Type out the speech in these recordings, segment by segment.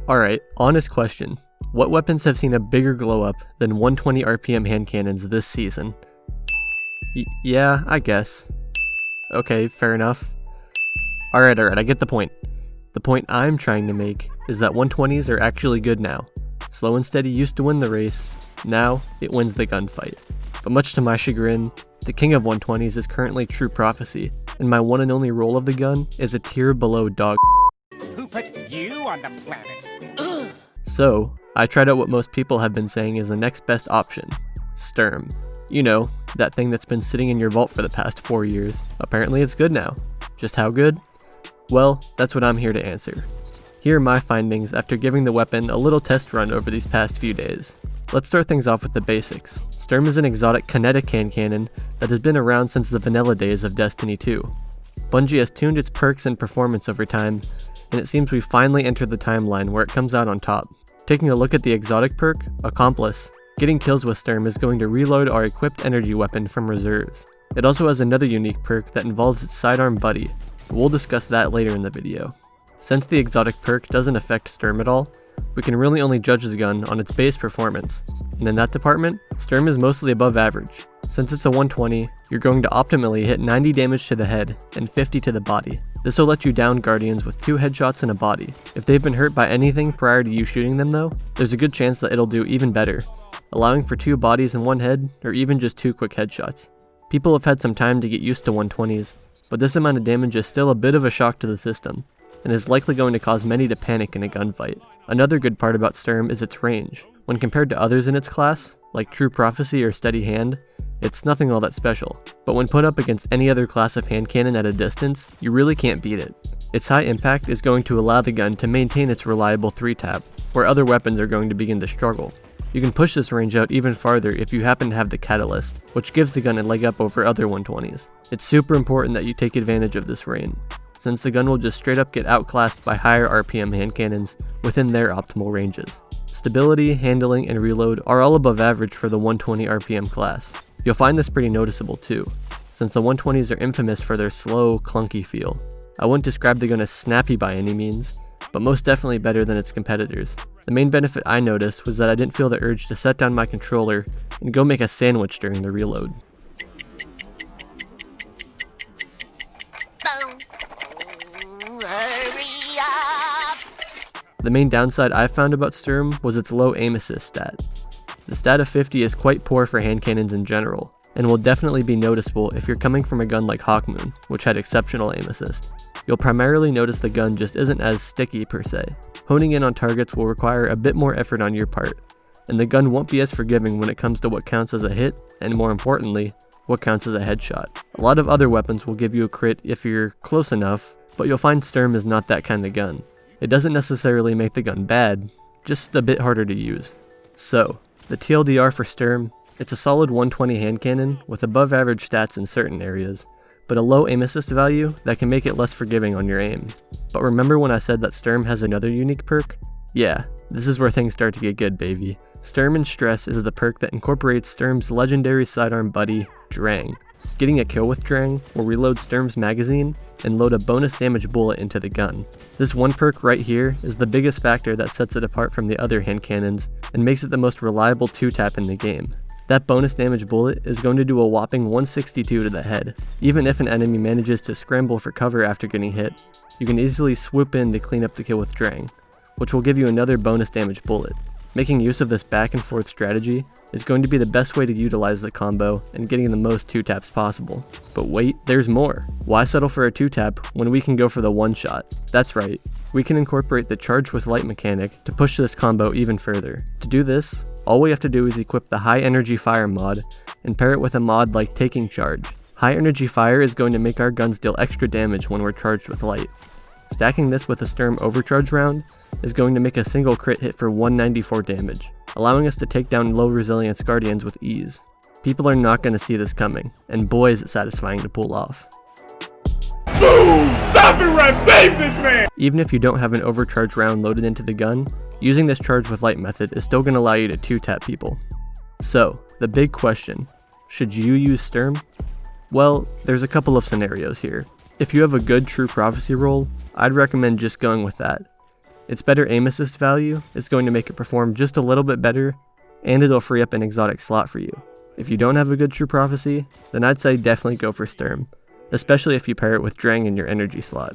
Alright, honest question. What weapons have seen a bigger glow up than 120 RPM hand cannons this season? Yeah, I guess. Okay, fair enough. Alright, I get the point. The point I'm trying to make is that 120s are actually good now. Slow and steady used to win the race, now it wins the gunfight. But much to my chagrin, the king of 120s is currently True Prophecy, and my one and only role of the gun is a tier below dog. Who put you on the planet? Ugh. So, I tried out what most people have been saying is the next best option, Sturm. You know, that thing that's been sitting in your vault for the past 4 years. Apparently it's good now. Just how good? Well, that's what I'm here to answer. Here are my findings after giving the weapon a little test run over these past few days. Let's start things off with the basics. Sturm is an exotic kinetic hand cannon that has been around since the vanilla days of Destiny 2. Bungie has tuned its perks and performance over time, and it seems we've finally entered the timeline where it comes out on top. Taking a look at the exotic perk, Accomplice, getting kills with Sturm is going to reload our equipped energy weapon from reserves. It also has another unique perk that involves its sidearm buddy, but we'll discuss that later in the video. Since the exotic perk doesn't affect Sturm at all, we can really only judge the gun on its base performance, and in that department, Sturm is mostly above average. Since it's a 120, you're going to optimally hit 90 damage to the head and 50 to the body. This will let you down Guardians with 2 headshots and a body. If they've been hurt by anything prior to you shooting them though, there's a good chance that it'll do even better, allowing for 2 bodies and 1 head, or even just 2 quick headshots. People have had some time to get used to 120s, but this amount of damage is still a bit of a shock to the system, and is likely going to cause many to panic in a gunfight. Another good part about Sturm is its range. When compared to others in its class, like True Prophecy or Steady Hand, it's nothing all that special, but when put up against any other class of hand cannon at a distance, you really can't beat it. Its high impact is going to allow the gun to maintain its reliable 3-tap, where other weapons are going to begin to struggle. You can push this range out even farther if you happen to have the Catalyst, which gives the gun a leg up over other 120s. It's super important that you take advantage of this rain, since the gun will just straight up get outclassed by higher RPM hand cannons within their optimal ranges. Stability, handling, and reload are all above average for the 120 RPM class. You'll find this pretty noticeable too, since the 120s are infamous for their slow, clunky feel. I wouldn't describe the gun as snappy by any means, but most definitely better than its competitors. The main benefit I noticed was that I didn't feel the urge to set down my controller and go make a sandwich during the reload. Hurry up! The main downside I found about Sturm was its low aim assist stat. The stat of 50 is quite poor for hand cannons in general, and will definitely be noticeable if you're coming from a gun like Hawkmoon, which had exceptional aim assist. You'll primarily notice the gun just isn't as sticky per se. Honing in on targets will require a bit more effort on your part, and the gun won't be as forgiving when it comes to what counts as a hit, and more importantly, what counts as a headshot. A lot of other weapons will give you a crit if you're close enough, but you'll find Sturm is not that kind of gun. It doesn't necessarily make the gun bad, just a bit harder to use. So, the TLDR for Sturm, it's a solid 120 hand cannon with above average stats in certain areas, but a low aim assist value that can make it less forgiving on your aim. But remember when I said that Sturm has another unique perk? Yeah, this is where things start to get good, baby. Sturm in Stress is the perk that incorporates Sturm's legendary sidearm buddy, Drang. Getting a kill with Drang will reload Sturm's magazine and load a bonus damage bullet into the gun. This one perk right here is the biggest factor that sets it apart from the other hand cannons and makes it the most reliable 2-tap in the game. That bonus damage bullet is going to do a whopping 162 to the head. Even if an enemy manages to scramble for cover after getting hit, you can easily swoop in to clean up the kill with Drang, which will give you another bonus damage bullet. Making use of this back and forth strategy is going to be the best way to utilize the combo and getting the most 2-taps possible. But wait, there's more. Why settle for a 2-tap when we can go for the 1-shot? That's right, we can incorporate the charge with light mechanic to push this combo even further. To do this, all we have to do is equip the high energy fire mod and pair it with a mod like taking charge. High energy fire is going to make our guns deal extra damage when we're charged with light. Stacking this with a Sturm overcharge round is going to make a single crit hit for 194 damage, allowing us to take down low resilience Guardians with ease. People are not going to see this coming, and boy is it satisfying to pull off. Boom! Stop it, ref! Save this man! Even if you don't have an overcharge round loaded into the gun, using this charge with light method is still going to allow you to 2-tap people. So, the big question, should you use Sturm? Well, there's a couple of scenarios here. If you have a good True Prophecy roll, I'd recommend just going with that. Its better aim assist value is going to make it perform just a little bit better, and it'll free up an exotic slot for you. If you don't have a good True Prophecy, then I'd say definitely go for Sturm, especially if you pair it with Drang in your energy slot.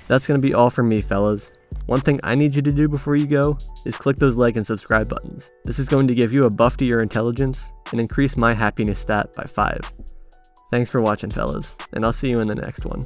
That's going to be all from me, fellas. One thing I need you to do before you go is click those like and subscribe buttons. This is going to give you a buff to your intelligence and increase my happiness stat by 5. Thanks for watching, fellas, and I'll see you in the next one.